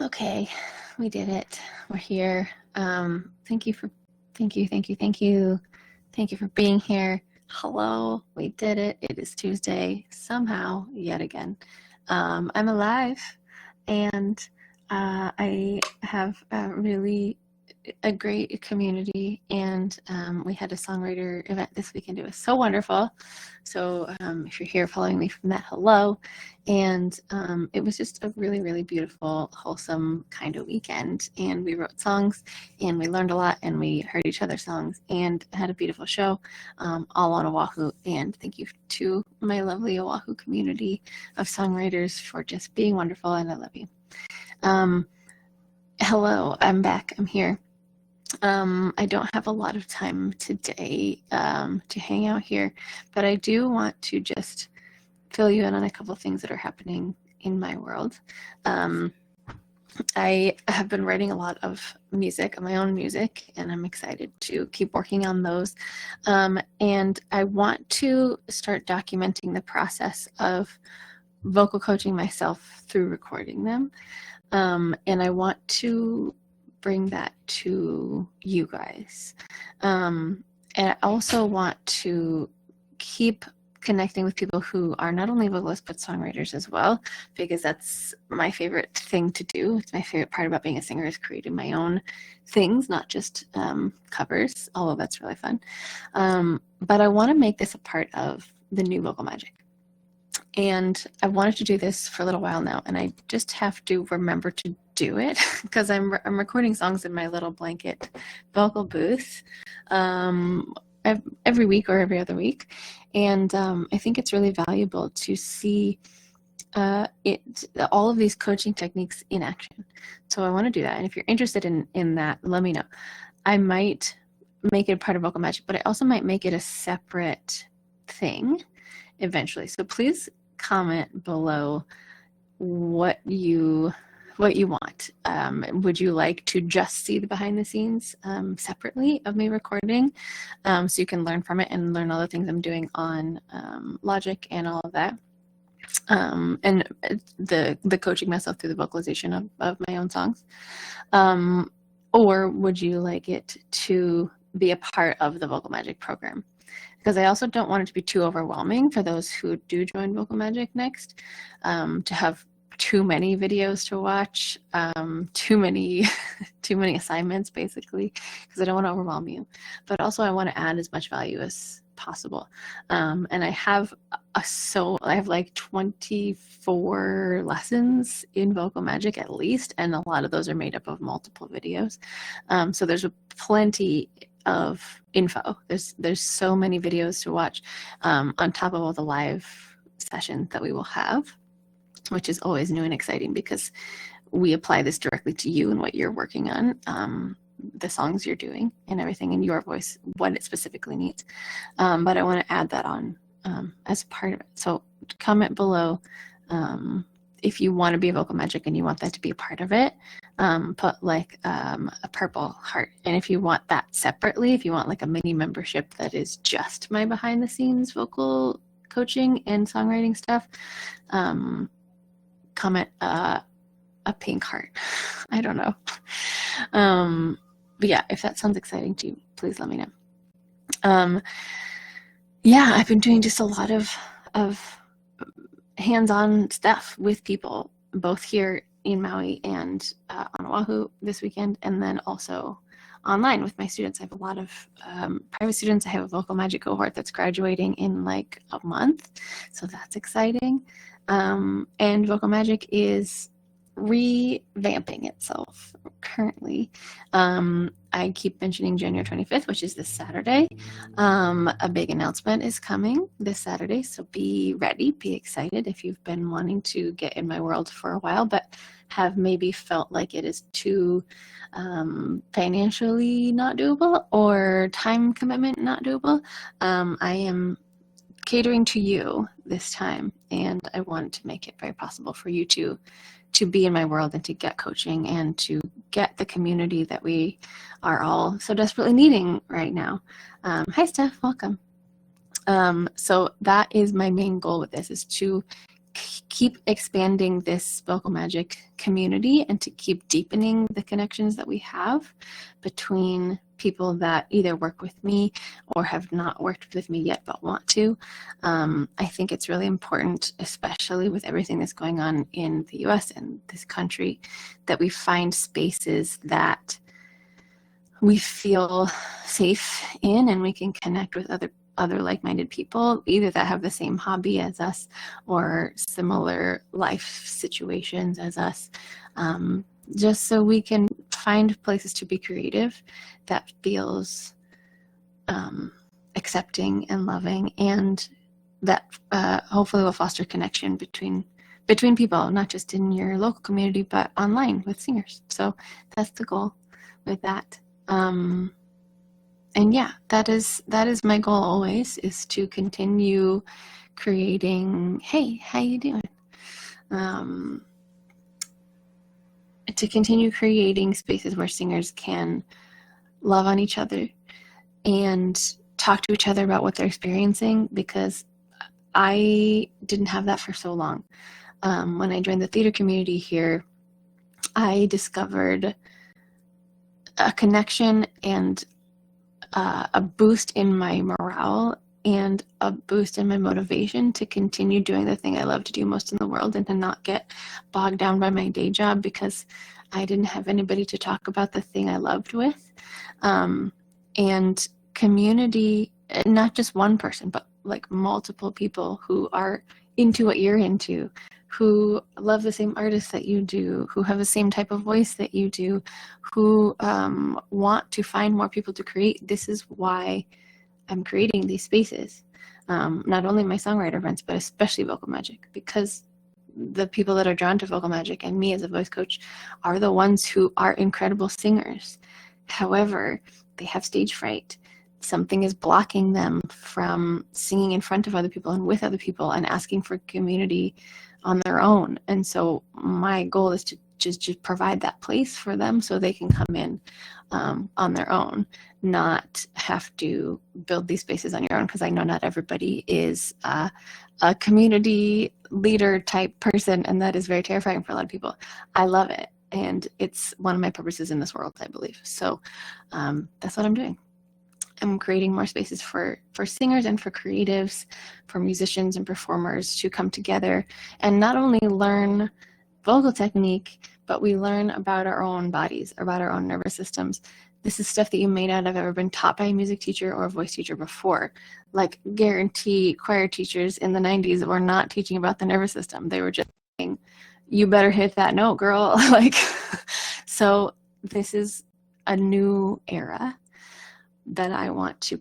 Okay, we did it. We're here. Thank you for being here. Hello, we did it. It is Tuesday, somehow, yet again. I'm alive, and I have a great community, and we had a songwriter event this weekend. It was so wonderful. So if you're here following me from that, hello. And it was just a really, really beautiful, wholesome kind of weekend. And we wrote songs, and we learned a lot, and we heard each other's songs, and had a beautiful show, all on Oahu. And thank you to my lovely Oahu community of songwriters for just being wonderful, and I love you. Hello, I'm back. I'm here. I don't have a lot of time today to hang out here, but I do want to just fill you in on a couple things that are happening in my world. I have been writing a lot of music, my own music, and I'm excited to keep working on those. And I want to start documenting the process of vocal coaching myself through recording them. And I want to bring that to you guys. And I also want to keep connecting with people who are not only vocalists but songwriters as well, because that's my favorite thing to do. It's my favorite part about being a singer, is creating my own things, not just covers, although that's really fun. But I want to make this a part of the new Vocal Magic. And I wanted to do this for a little while now, and I just have to remember to do it because I'm recording songs in my little blanket vocal booth every week or every other week. And I think it's really valuable to see all of these coaching techniques in action. So I want to do that. And if you're interested in that, let me know. I might make it a part of Vocal Magic, but I also might make it a separate thing eventually. So please comment below what you want. Would you like to just see the behind the scenes separately of me recording, so you can learn from it and learn all the things I'm doing on Logic and all of that, and the coaching myself through the vocalization of my own songs, or would you like it to be a part of the Vocal Magic program? Because I also don't want it to be too overwhelming for those who do join Vocal Magic next, to have too many videos to watch, too many assignments, basically, because I don't want to overwhelm you. But also I want to add as much value as possible. And I have like 24 lessons in Vocal Magic at least, and a lot of those are made up of multiple videos. So there's plenty of info. There's so many videos to watch, on top of all the live sessions that we will have, which is always new and exciting because we apply this directly to you and what you're working on, the songs you're doing and everything in your voice, what it specifically needs. But I want to add that on as part of it. So comment below if you want to be a Vocal Magic and you want that to be a part of it. Put like a purple heart. And if you want that separately, if you want like a mini membership that is just my behind the scenes vocal coaching and songwriting stuff, comment a pink heart. I don't know. But yeah, if that sounds exciting to you, please let me know. Yeah, I've been doing just a lot of hands-on stuff with people, both here in Maui and on Oahu this weekend, and then also online with my students. I have a lot of private students. I have a Vocal Magic cohort that's graduating in like a month, so that's exciting. And Vocal Magic is revamping itself currently. I keep mentioning January 25th, which is this Saturday. A big announcement is coming this Saturday, so be ready, be excited if you've been wanting to get in my world for a while, but have maybe felt like it is too financially not doable or time commitment not doable. I am catering to you this time, and I want to make it very possible for you to be in my world and to get coaching and to get the community that we are all so desperately needing right now. Hi, Steph, welcome. So that is my main goal with this, is to keep expanding this Vocal Magic community and to keep deepening the connections that we have between people that either work with me or have not worked with me yet but want to. I think it's really important, especially with everything that's going on in the US and this country, that we find spaces that we feel safe in and we can connect with other like-minded people, either that have the same hobby as us or similar life situations as us, just so we can find places to be creative that feels accepting and loving, and that hopefully will foster connection between people, not just in your local community but online with singers. So that's the goal with that. And yeah, that is my goal always, is to continue creating, hey, how you doing? To continue creating spaces where singers can love on each other and talk to each other about what they're experiencing, because I didn't have that for so long. When I joined the theater community here, I discovered a connection and a boost in my morale and a boost in my motivation to continue doing the thing I love to do most in the world, and to not get bogged down by my day job because I didn't have anybody to talk about the thing I loved with. And community, not just one person, but like multiple people who are into what you're into, who love the same artists that you do, who have the same type of voice that you do, who want to find more people to create. This is why I'm creating these spaces. Not only my songwriter friends, but especially Vocal Magic, because the people that are drawn to Vocal Magic and me as a voice coach are the ones who are incredible singers. However, they have stage fright. Something is blocking them from singing in front of other people and with other people and asking for community on their own. And so my goal is to just provide that place for them so they can come in on their own, not have to build these spaces on your own, because I know not everybody is a community leader type person, and that is very terrifying for a lot of people. I love it, and it's one of my purposes in this world, I believe. So that's what I'm doing. I'm creating more spaces for singers and for creatives, for musicians and performers to come together and not only learn vocal technique, but we learn about our own bodies, about our own nervous systems. This is stuff that you may not have ever been taught by a music teacher or a voice teacher before. Like, guarantee choir teachers in the 90s were not teaching about the nervous system. They were just saying, you better hit that note, girl. Like, so this is a new era that I want to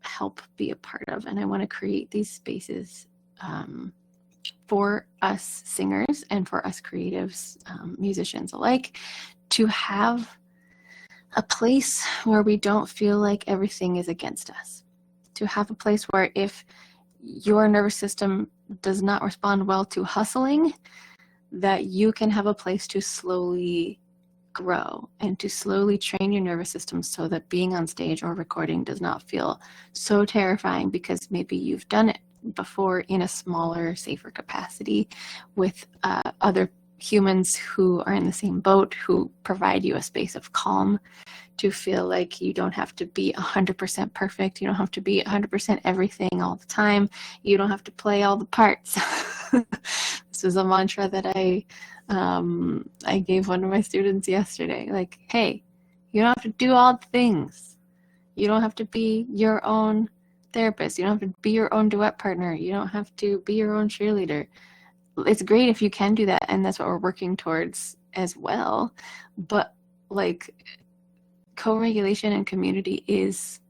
help be a part of. And I want to create these spaces for us singers and for us creatives, musicians alike, to have a place where we don't feel like everything is against us. To have a place where if your nervous system does not respond well to hustling, that you can have a place to slowly grow and to slowly train your nervous system so that being on stage or recording does not feel so terrifying, because maybe you've done it before in a smaller, safer capacity with other humans who are in the same boat, who provide you a space of calm to feel like you don't have to be 100% perfect. You don't have to be 100% everything all the time. You don't have to play all the parts. This was a mantra that I gave one of my students yesterday. Like, hey, you don't have to do all the things. You don't have to be your own therapist. You don't have to be your own duet partner. You don't have to be your own cheerleader. It's great if you can do that, and that's what we're working towards as well. But like, co-regulation and community is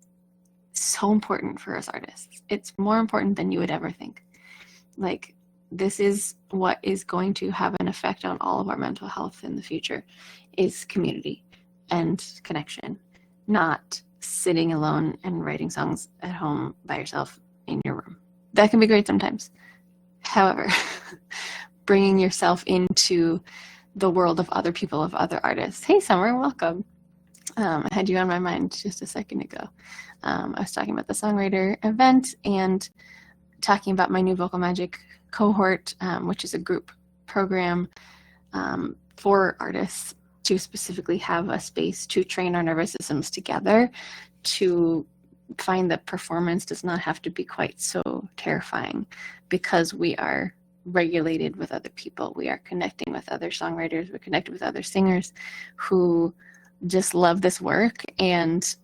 so important for us artists. It's more important than you would ever think. Like, this is what is going to have an effect on all of our mental health in the future, is community and connection, not sitting alone and writing songs at home by yourself in your room. That can be great sometimes. However, bringing yourself into the world of other people, of other artists. Hey, Summer, welcome. I had you on my mind just a second ago. I was talking about the songwriter event and talking about my new Vocal Magic cohort, which is a group program for artists to specifically have a space to train our nervous systems together to find that performance does not have to be quite so terrifying because we are regulated with other people. We are connecting with other songwriters. We're connected with other singers who just love this work and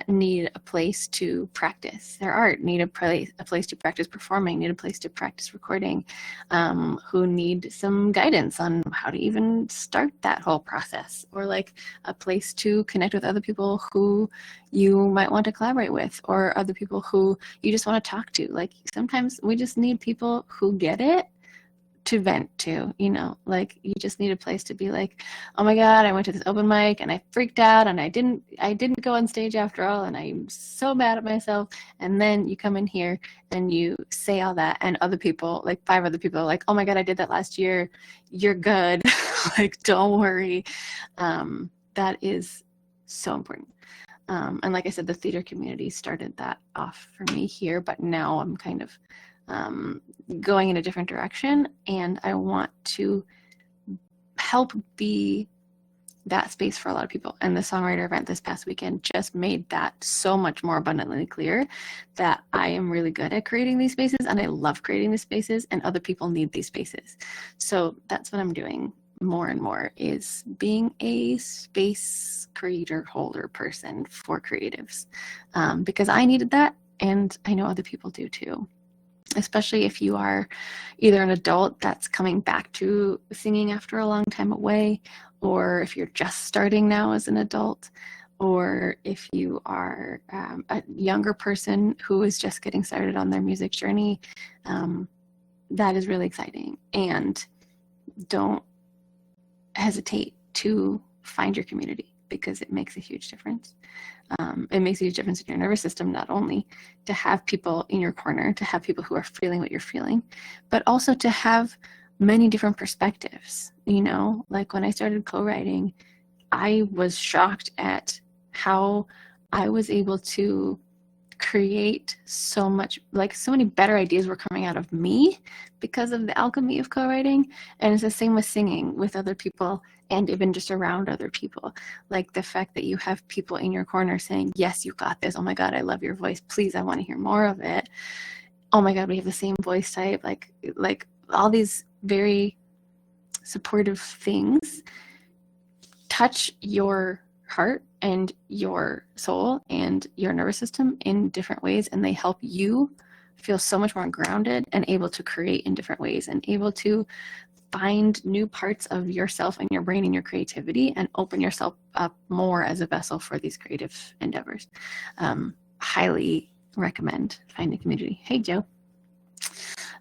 need a place to practice their art, need a place to practice performing, need a place to practice recording, who need some guidance on how to even start that whole process, or like a place to connect with other people who you might want to collaborate with, or other people who you just want to talk to. Like sometimes we just need people who get it to vent to, you know, like you just need a place to be like, oh my God, I went to this open mic and I freaked out and I didn't go on stage after all and I'm so mad at myself. And then you come in here and you say all that and other people, like 5 other people are like, oh my God, I did that last year. You're good. Like, don't worry. That is so important. And like I said, the theater community started that off for me here, but now I'm kind of going in a different direction, and I want to help be that space for a lot of people. And the songwriter event this past weekend just made that so much more abundantly clear that I am really good at creating these spaces and I love creating these spaces, and other people need these spaces. So that's what I'm doing more and more, is being a space creator holder person for creatives, because I needed that, and I know other people do too. Especially if you are either an adult that's coming back to singing after a long time away, or if you're just starting now as an adult, or if you are a younger person who is just getting started on their music journey. That is really exciting. And don't hesitate to find your community, because it makes a huge difference. It makes a huge difference in your nervous system, not only to have people in your corner, to have people who are feeling what you're feeling, but also to have many different perspectives. You know, like when I started co-writing, I was shocked at how I was able to create so much, like so many better ideas were coming out of me because of the alchemy of co-writing. And it's the same with singing with other people, and even just around other people. Like the fact that you have people in your corner saying, yes, you got this. Oh my God, I love your voice. Please, I want to hear more of it. Oh my God, we have the same voice type. Like all these very supportive things touch your heart and your soul and your nervous system in different ways, and they help you feel so much more grounded and able to create in different ways, and able to find new parts of yourself and your brain and your creativity, and open yourself up more as a vessel for these creative endeavors. Highly recommend finding a community. Hey, Joe.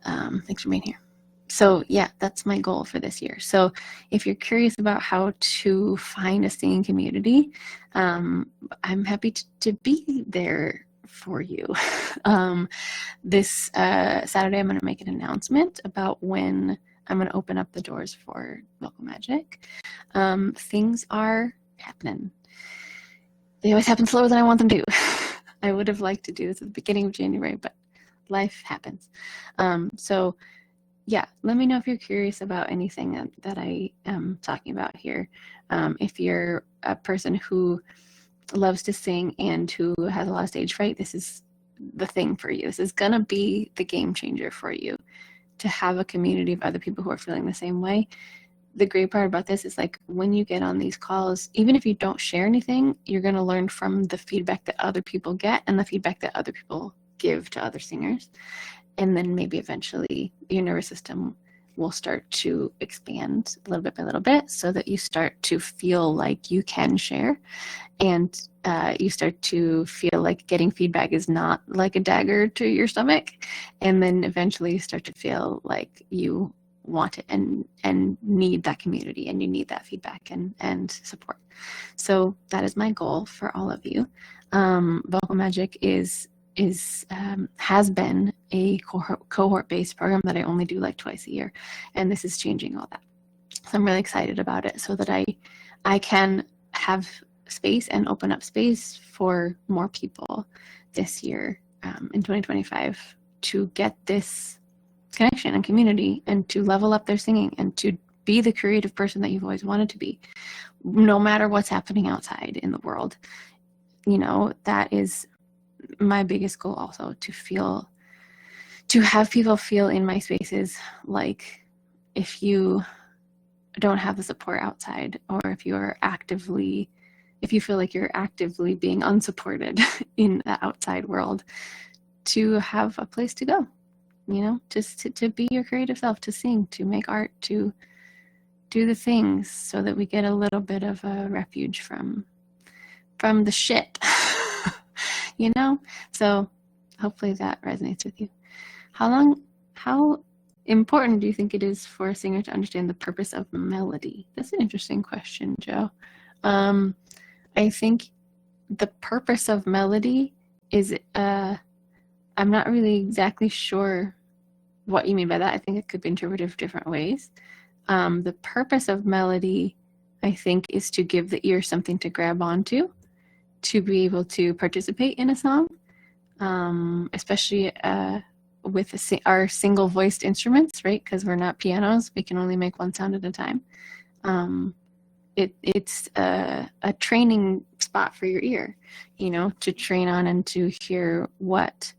Thanks for being here. So yeah, that's my goal for this year. So if you're curious about how to find a singing community, I'm happy to be there for you. This Saturday, I'm going to make an announcement about when I'm going to open up the doors for Vocal Magic. Things are happening. They always happen slower than I want them to. I would have liked to do this at the beginning of January, but life happens. So yeah, let me know if you're curious about anything that I am talking about here. If you're a person who loves to sing and who has a lot of stage fright, this is the thing for you. This is going to be the game changer for you, to have a community of other people who are feeling the same way. The great part about this is, like, when you get on these calls, even if you don't share anything, you're going to learn from the feedback that other people get and the feedback that other people give to other singers. And then maybe eventually your nervous system will start to expand little bit by little bit, so that you start to feel like you can share, and you start to feel like getting feedback is not like a dagger to your stomach. And then eventually you start to feel like you want it and need that community, and you need that feedback and support. So that is my goal for all of you. Vocal Magic has been a cohort-based program that I only do like twice a year, and this is changing all that. So I'm really excited about it, so that I can have space and open up space for more people this year, in 2025, to get this connection and community, and to level up their singing, and to be the creative person that you've always wanted to be, no matter what's happening outside in the world. That is my biggest goal also, to have people feel in my spaces like, if you don't have the support outside, or if you feel like you're actively being unsupported in the outside world, to have a place to go, just to be your creative self, to sing, to make art, to do the things, so that we get a little bit of a refuge from the shit. So hopefully that resonates with you. How important do you think it is for a singer to understand the purpose of melody? That's an interesting question, Joe. I think the purpose of melody is, I'm not really exactly sure what you mean by that. I think it could be interpreted different ways. The purpose of melody, I think, is to give the ear something to grab onto, to be able to participate in a song, especially with our single-voiced instruments, right? Because we're not pianos, we can only make one sound at a time. It's a training spot for your ear, to train on and to hear what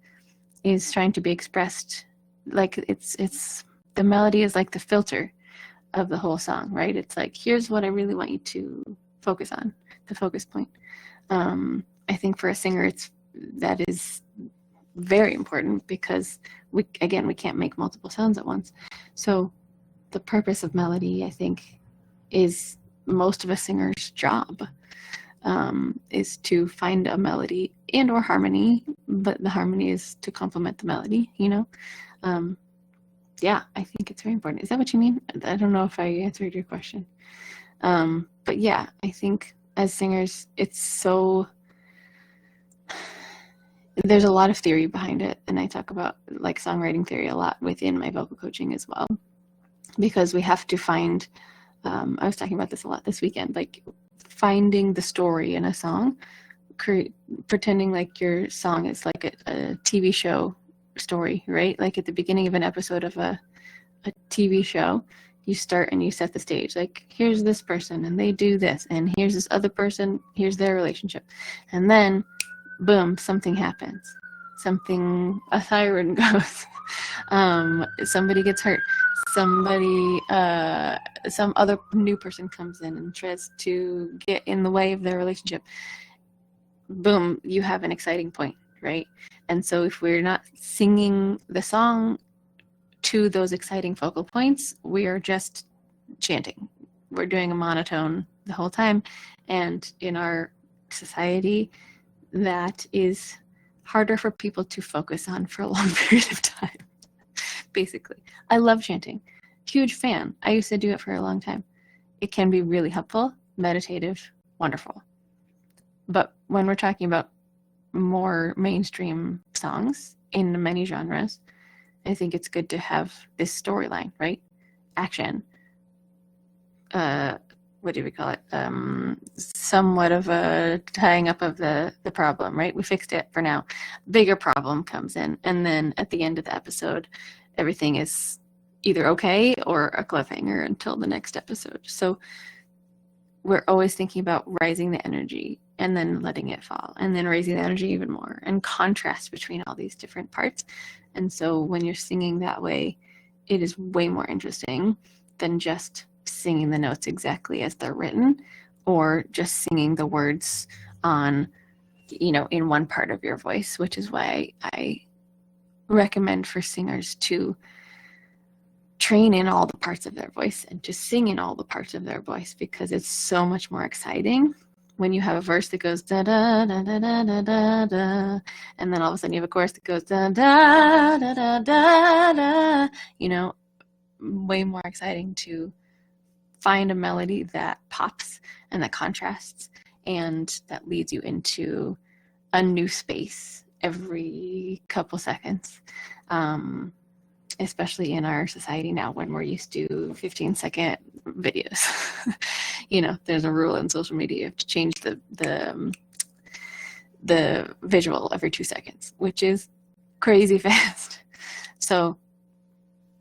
is trying to be expressed. Like it's the melody is like the filter of the whole song, right? It's like, here's what I really want you to focus on, the focus point. I think for a singer, that is very important, because we can't make multiple sounds at once. So the purpose of melody, I think, is most of a singer's job, is to find a melody and or harmony, but the harmony is to complement the melody, yeah, I think it's very important. Is that what you mean? I don't know if I answered your question. But yeah, I think as singers, there's a lot of theory behind it. And I talk about like songwriting theory a lot within my vocal coaching as well, because we have to find, I was talking about this a lot this weekend, like finding the story in a song, pretending like your song is like a TV show story, right? Like at the beginning of an episode of a TV show, you start and you set the stage. Like, here's this person and they do this, and here's this other person, here's their relationship. And then, boom, something happens. A siren goes. Somebody gets hurt. Some other new person comes in and tries to get in the way of their relationship. Boom, you have an exciting point, right? And so if we're not singing the song to those exciting focal points, we are just chanting. We're doing a monotone the whole time. And in our society, that is harder for people to focus on for a long period of time, basically. I love chanting. Huge fan. I used to do it for a long time. It can be really helpful, meditative, wonderful. But when we're talking about more mainstream songs in many genres, I think it's good to have this storyline, right? Action. What do we call it? Somewhat of a tying up of the problem, right? We fixed it for now. Bigger problem comes in, and then at the end of the episode, everything is either okay or a cliffhanger until the next episode. So we're always thinking about rising the energy and then letting it fall, and then raising the energy even more, and contrast between all these different parts. And so when you're singing that way, it is way more interesting than just singing the notes exactly as they're written, or just singing the words on, in one part of your voice, which is why I recommend for singers to train in all the parts of their voice and just sing in all the parts of their voice, because it's so much more exciting when you have a verse that goes da da da da da da da da, and then all of a sudden you have a chorus that goes da da da da da da. Way more exciting to find a melody that pops and that contrasts and that leads you into a new space every couple seconds. Especially in our society now, when we're used to 15-second videos. There's a rule in social media, you have to change the visual every 2 seconds, which is crazy fast. So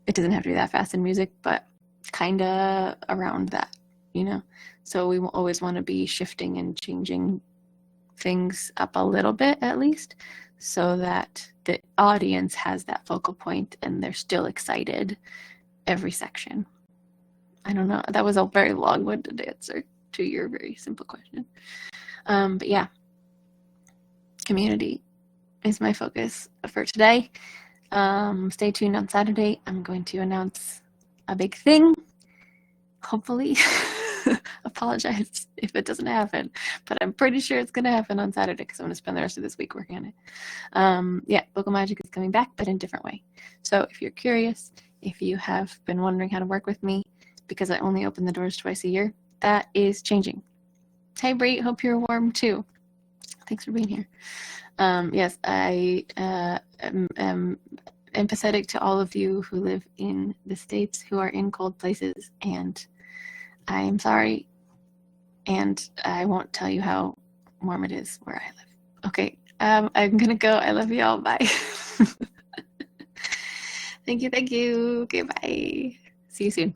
it doesn't have to be that fast in music, but kind of around that, So we will always want to be shifting and changing things up a little bit at least, so that the audience has that focal point and they're still excited every section. I don't know. That was a very long-winded answer to your very simple question. But yeah, community is my focus for today. Stay tuned on Saturday. I'm going to announce a big thing. Hopefully. Apologize if it doesn't happen, but I'm pretty sure it's going to happen on Saturday because I'm going to spend the rest of this week working on it. Yeah, Vocal Magic is coming back, but in a different way. So if you're curious, if you have been wondering how to work with me, because I only open the doors twice a year, that is changing. Hey, Bree, hope you're warm too. Thanks for being here. Yes, I am empathetic to all of you who live in the States who are in cold places, and I'm sorry, and I won't tell you how warm it is where I live. Okay, I'm going to go. I love you all. Bye. Thank you. Okay, bye. See you soon.